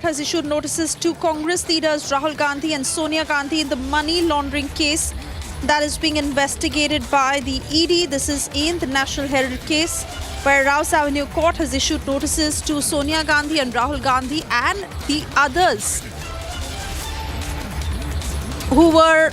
has issued notices to Congress leaders Rahul Gandhi and Sonia Gandhi in the money laundering case that is being investigated by the ED. This is in the National Herald case, where Rouse Avenue Court has issued notices to Sonia Gandhi and Rahul Gandhi and the others who were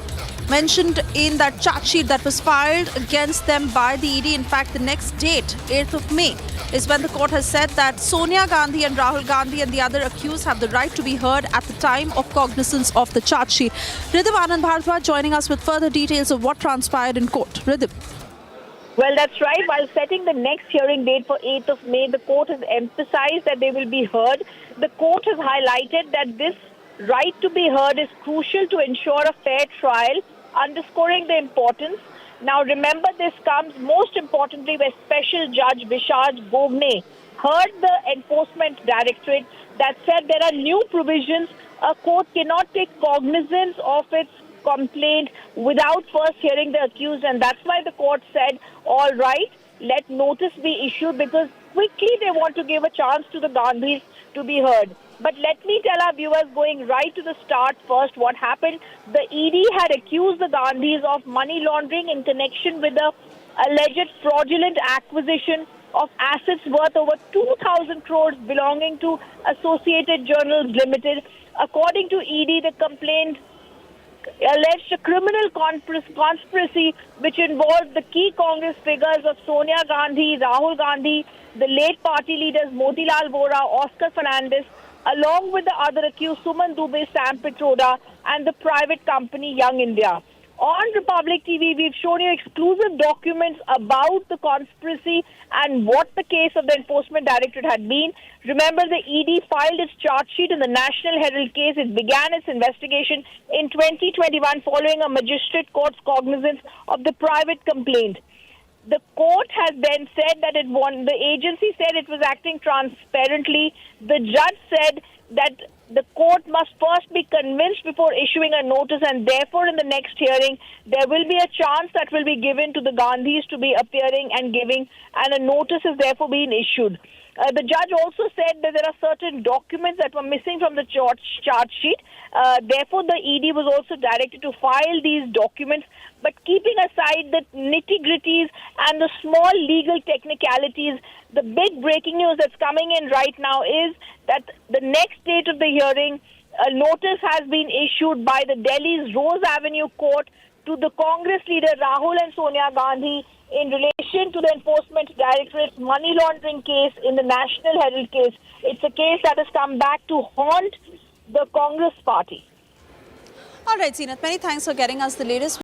mentioned in that charge sheet that was filed against them by the ED. In fact, the next date, 8th of May, is when the court has said that Sonia Gandhi and Rahul Gandhi and the other accused have the right to be heard at the time of cognizance of the charge sheet. Ridhim Anand Bhardwaj joining us with further details of what transpired in court. Ridhim. Well, that's right. While setting the next hearing date for 8th of May, the court has emphasized that they will be heard. The court has highlighted that this right to be heard is crucial to ensure a fair trial, underscoring the importance. Now, remember, this comes most importantly where Special Judge Vishaj Gogne heard the Enforcement Directorate that said there are new provisions. A court cannot take cognizance of its complaint without first hearing the accused, and that's why the court said, all right, let notice be issued, because quickly they want to give a chance to the Gandhis to be heard. But let me tell our viewers, going right to the start first, what happened. The ED had accused the Gandhis of money laundering in connection with the alleged fraudulent acquisition of assets worth over 2,000 crores belonging to Associated Journals Limited. According to ED, the complaint alleged a criminal conspiracy which involved the key Congress figures of Sonia Gandhi, Rahul Gandhi, the late party leaders Motilal Vora, Oscar Fernandez, along with the other accused Suman Dubey, Sam Pitroda, and the private company Young India. On Republic TV, we've shown you exclusive documents about the conspiracy and what the case of the Enforcement Directorate had been. Remember, the ED filed its charge sheet in the National Herald case. It began its investigation in 2021 following a magistrate court's cognizance of the private complaint. The court has then said that the agency said it was acting transparently. The judge said that the court must first be convinced before issuing a notice, and therefore in the next hearing there will be a chance that will be given to the Gandhis to be appearing and giving, and a notice is therefore being issued. The judge also said that there are certain documents that were missing from the charge sheet. Therefore, the ED was also directed to file these documents. But keeping aside the nitty-gritties and the small legal technicalities, the big breaking news that's coming in right now is that the next date of the hearing, a notice has been issued by the Delhi's Rose Avenue court to the Congress leader Rahul and Sonia Gandhi in relation to the Enforcement Directorate's money laundering case in the National Herald case. It's a case that has come back to haunt the Congress party. All right, Zeenat, many thanks for getting us the latest.